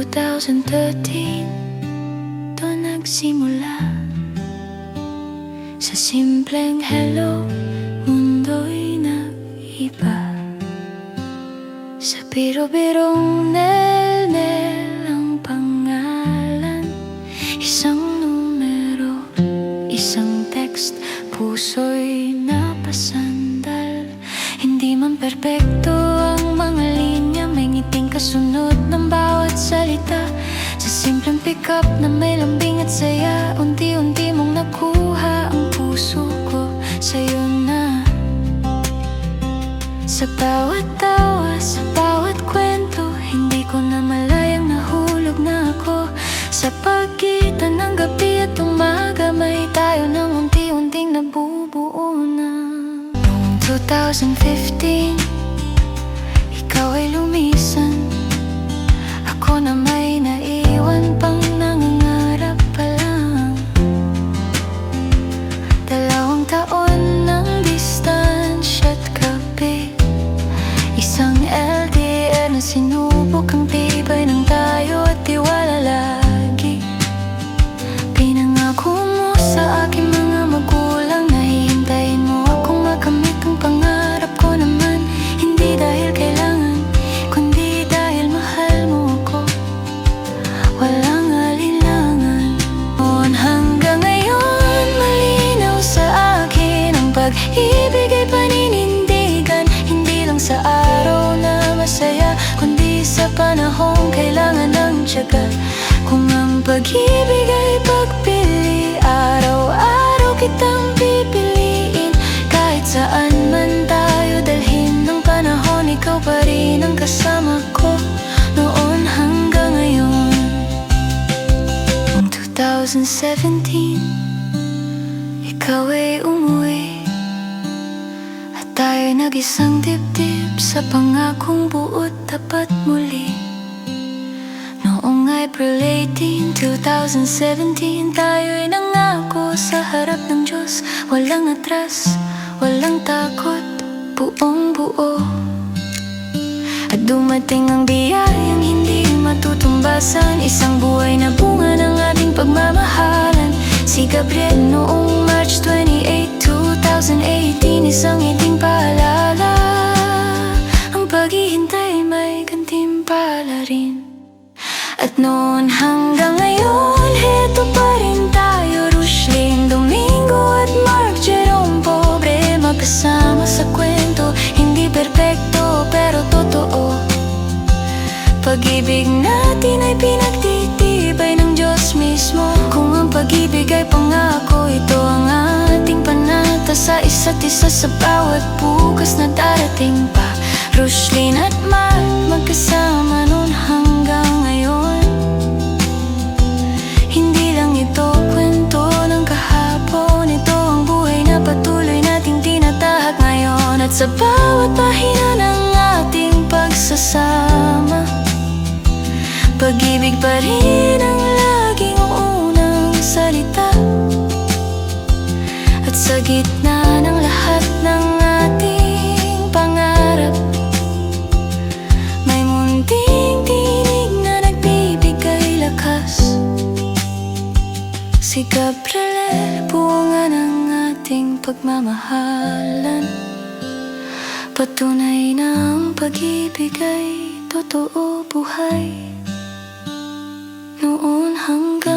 2013 to nagsimula. Sa simpleng hello, mundo'y nag-iba. Sa biro-birong Nel-Nel ang pangalan. Isang numero, isang text, puso'y napasandal. Hindi man perpekto ang mga linya, may ngiting kasunod ng bawat salita. Sa simpleng pick-up na may lambing at saya, unti-unti mong nakuha ang puso ko sa'yo na. Sa bawat tawa, sa bawat kwento, hindi ko na malayang nahulog na ako. Sa pagitan ng gabi at umaga, may tayo nang unti-unting nabubuo na. Noong 2015, ikaw ay lumisan. Ako na may naiwan pang nangangarap pa lang. 2 taon ng distansya't kabit, isang LDR na sinubok ang tibay ng tayo at tiwala lagi. Pinangako mo sa aking mga magulang na hihintayin mo akong makamit ang pangarap ko naman. Hindi dahil kailangan, kundi dahil mahal mo ako. Walang alinlangan. Noon hanggang ngayon, malinaw sa akin ang pag-ibig ay paninindigan. Hindi lang sa araw na masaya, kundi sa panahong kailangan ng tiyaga. Kung ang pag-ibig ay pagpili, araw-araw kitang pipiliin. Kahit saan man tayo dalhin ng panahon, ikaw pa rin ang kasama ko. Noon hanggang ngayon. Noong 2017, ikaw ay umuwi at tayo'y nag-isang dibdib sa pangakong buot tapat muli. Noong April 18, 2017, tayo'y nangako sa harap ng Diyos. Walang atras, walang takot, buong buo. At dumating ang biyayang hindi matutumbasan, isang buhay na bunga ng ating pagmamahalan. Si Gabriel noong March 28, 2018, isang iting paalala. Ang paghihintay may gantimpala rin. At noon hanggang ngayon, heto pa rin tayo, Rushlyn Domingo at Mark Jerome Pobre, magkasama sa kwento. Hindi perpekto pero totoo. Pag-ibig natin ay pinagtitibay ng Diyos mismo. Kung ang pag-ibig ay pangako, ito ang ating panata sa isa't isa sa bawat bukas na darating pa. Rushlyn at Mark, magkasama noon hanggang ngayon. Hindi lang ito kwento ng kahapon, ito ang buhay na patuloy nating tinatahak ngayon. At sa bawat pahina ng ating pagsasama, pag-ibig pa rin ang laging unang salita. At sa gitna ng lahat ng ating pangarap, may munting tinig na nagbibigay lakas. Si Gabriel, bunga ng ating pagmamahalan. Patunay na ang pag-ibig ay totoo buhay. Noon hanggang